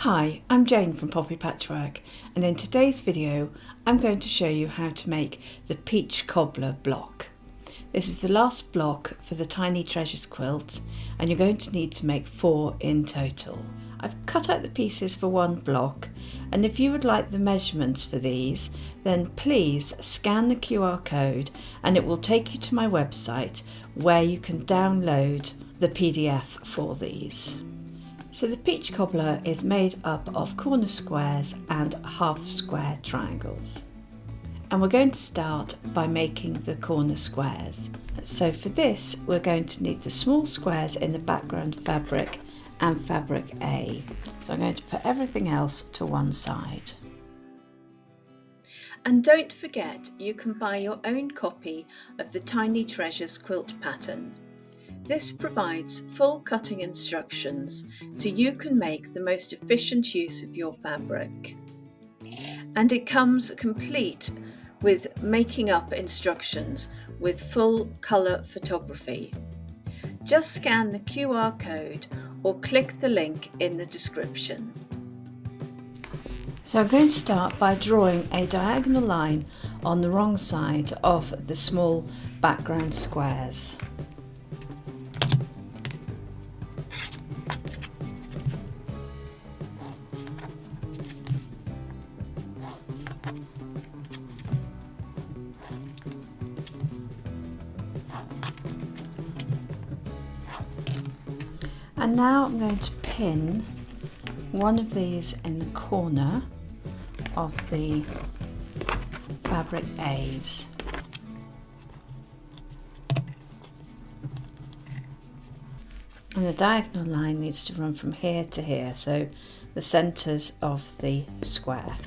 Hi, I'm Jayne from Poppy Patchwork, and in today's video I'm going to show you how to make the Peach Cobbler block. This is the last block for the Tiny Treasures Quilt, and you're going to need to make 4 in total. I've cut out the pieces for one block, and if you would like the measurements for these, then please scan the QR code and it will take you to my website where you can download the PDF for these. So the Peach Cobbler is made up of corner squares and half square triangles. And we're going to start by making the corner squares. So for this we're going to need the small squares in the background fabric and fabric A. So I'm going to put everything else to one side. And don't forget, you can buy your own copy of the Tiny Treasures Quilt pattern. This provides full cutting instructions so you can make the most efficient use of your fabric. And it comes complete with making up instructions with full colour photography. Just scan the QR code or click the link in the description. So I'm going to start by drawing a diagonal line on the wrong side of the small background squares. And now I'm going to pin one of these in the corner of the fabric A's. And the diagonal line needs to run from here to here, so the centres of the square.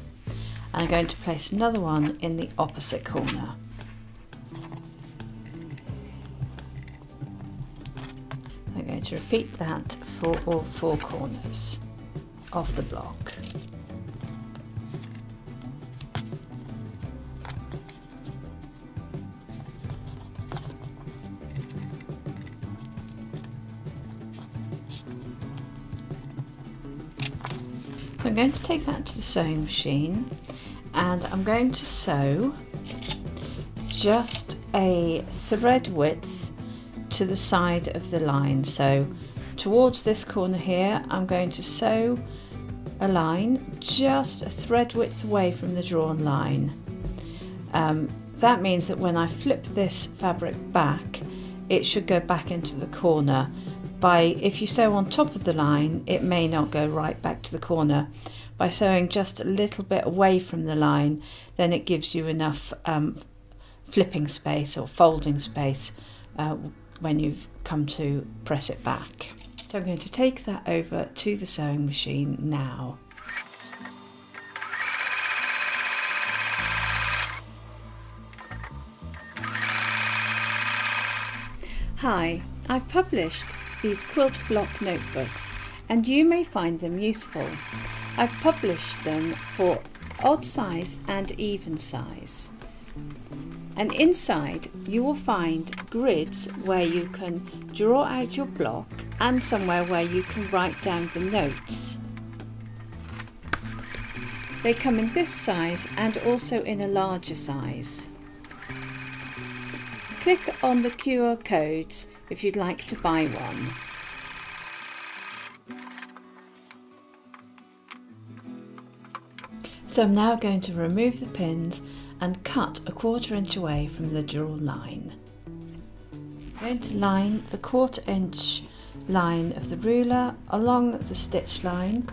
And I'm going to place another one in the opposite corner. I'm going to repeat that for all 4 corners of the block. So I'm going to take that to the sewing machine and I'm going to sew just a thread width to the side of the line. So towards this corner here I'm going to sew a line just a thread width away from the drawn line. That means that when I flip this fabric back it should go back into the corner. If you sew on top of the line it may not go right back to the corner. By sewing just a little bit away from the line, then it gives you enough flipping space or folding space when you've come to press it back. So I'm going to take that over to the sewing machine now. Hi, I've published these quilt block notebooks and you may find them useful. I've published them for odd size and even size. And inside you will find grids where you can draw out your block and somewhere where you can write down the notes. They come in this size and also in a larger size. Click on the QR codes if you'd like to buy one. So I'm now going to remove the pins and cut a 1/4 inch away from the drawn line. I'm going to line the 1/4 inch line of the ruler along the stitch line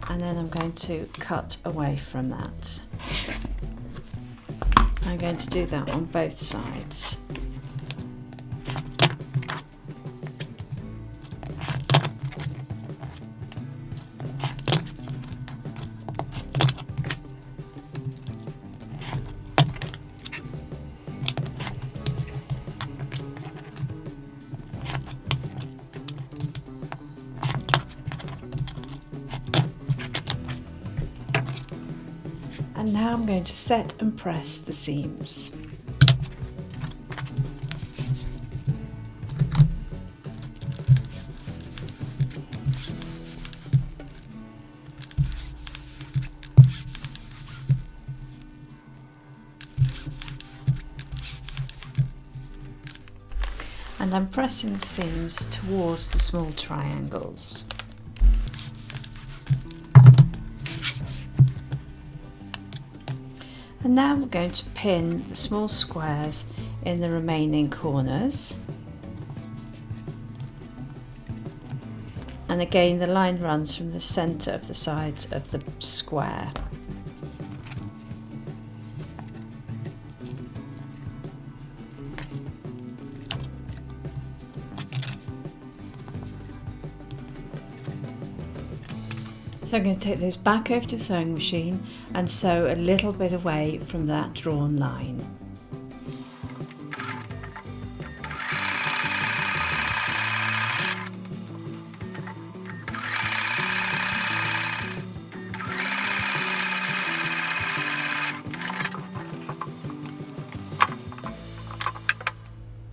and then I'm going to cut away from that. I'm going to do that on both sides. And now I'm going to set and press the seams. and I'm pressing the seams towards the small triangles. And now we're going to pin the small squares in the remaining corners. And again, the line runs from the centre of the sides of the square. So I'm going to take those back over to the sewing machine and sew a little bit away from that drawn line.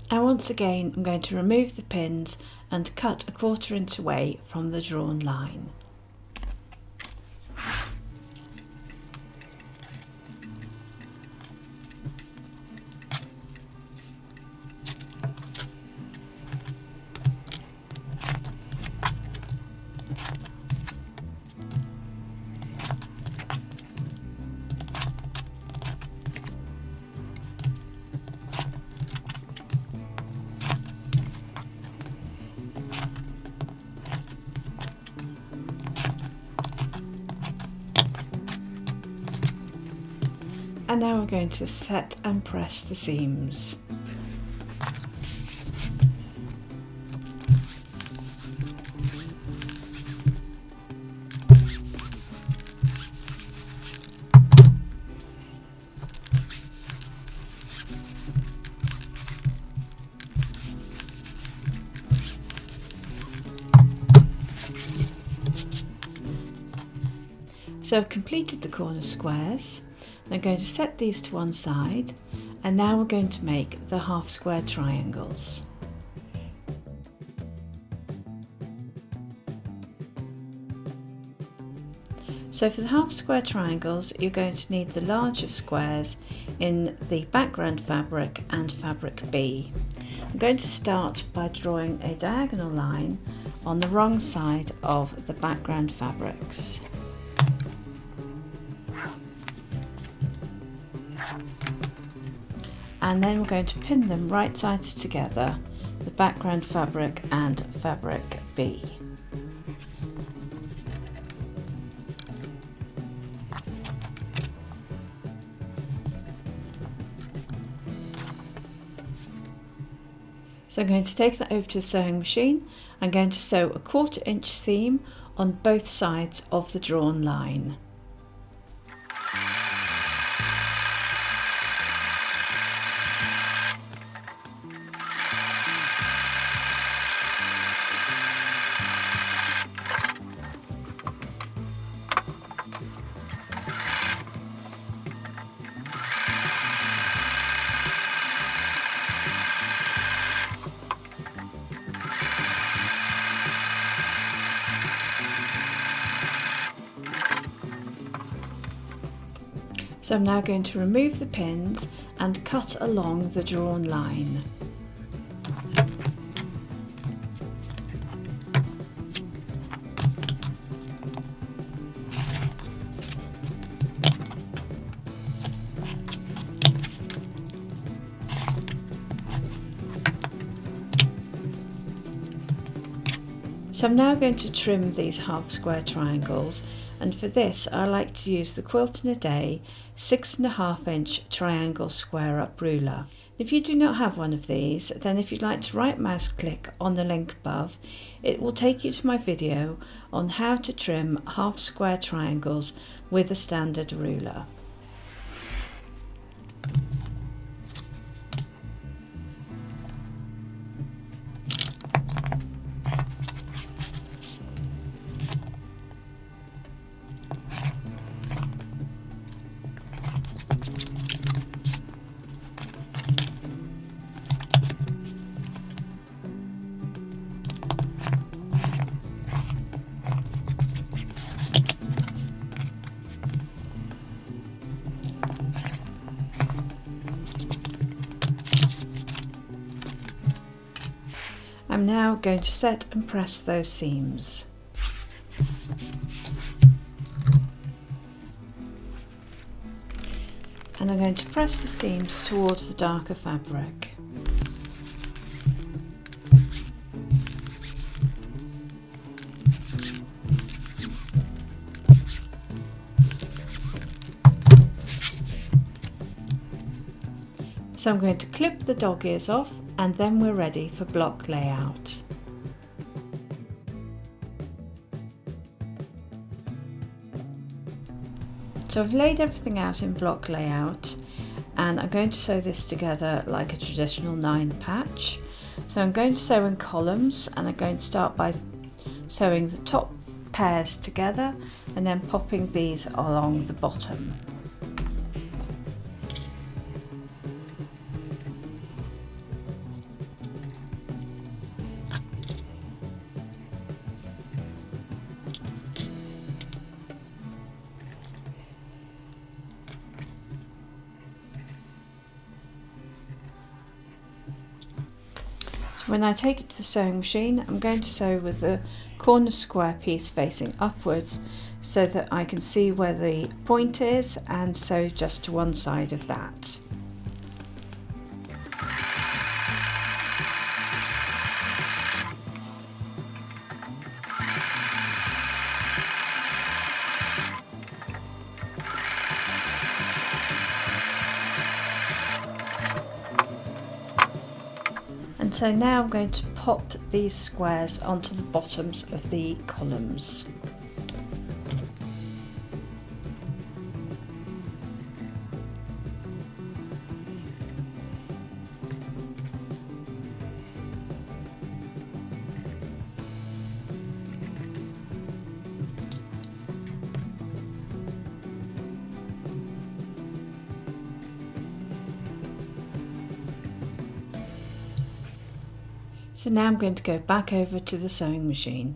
And once again, I'm going to remove the pins and cut a 1/4 inch away from the drawn line. And now we're going to set and press the seams. So I've completed the corner squares. I'm going to set these to one side, and now we're going to make the half square triangles. So for the half square triangles, you're going to need the larger squares in the background fabric and fabric B. I'm going to start by drawing a diagonal line on the wrong side of the background fabrics. And then we're going to pin them right sides together, the background fabric and fabric B. So I'm going to take that over to the sewing machine. I'm going to sew a 1/4 inch seam on both sides of the drawn line. So I'm now going to remove the pins and cut along the drawn line. So I'm now going to trim these half square triangles, and for this I like to use the Quilt in a Day 6.5 inch triangle square up ruler. If you do not have one of these, then if you'd like to right mouse click on the link above, it will take you to my video on how to trim half square triangles with a standard ruler. I'm now going to set and press those seams. And I'm going to press the seams towards the darker fabric. So I'm going to clip the dog ears off, and then we're ready for block layout. So I've laid everything out in block layout, and I'm going to sew this together like a traditional 9 patch. So I'm going to sew in columns, and I'm going to start by sewing the top pairs together and then popping these along the bottom. So when I take it to the sewing machine, I'm going to sew with the corner square piece facing upwards so that I can see where the point is and sew just to one side of that. And so now I'm going to pop these squares onto the bottoms of the columns. So now I'm going to go back over to the sewing machine.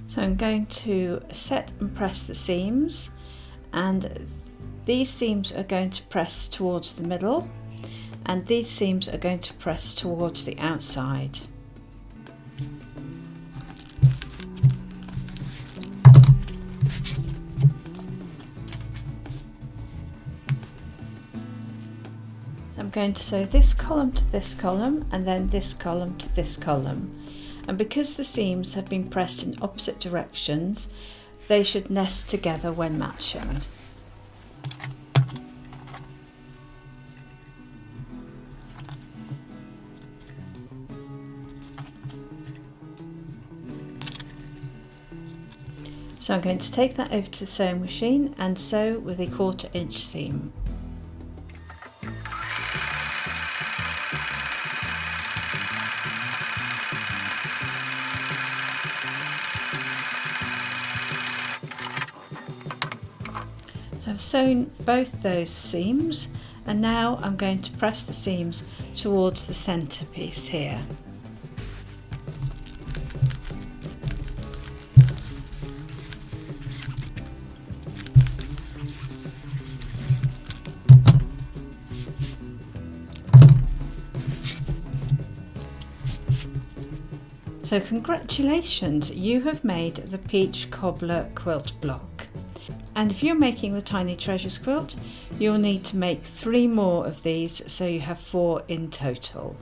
So I'm going to set and press the seams, and these seams are going to press towards the middle, and these seams are going to press towards the outside. So I'm going to sew this column to this column, and then this column to this column. And because the seams have been pressed in opposite directions, they should nest together when matching. So I'm going to take that over to the sewing machine and sew with a 1/4 inch seam. So I've sewn both those seams, and now I'm going to press the seams towards the centre piece here. So congratulations, you have made the Peach Cobbler quilt block. And if you're making the Tiny Treasures quilt, you'll need to make 3 more of these, so you have 4 in total.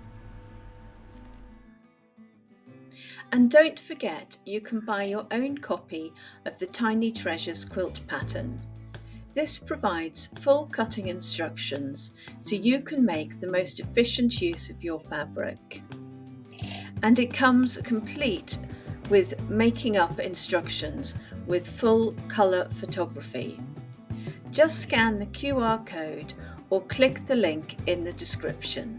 And don't forget, you can buy your own copy of the Tiny Treasures quilt pattern. This provides full cutting instructions so you can make the most efficient use of your fabric. And it comes complete with making up instructions with full colour photography. Just scan the QR code or click the link in the description.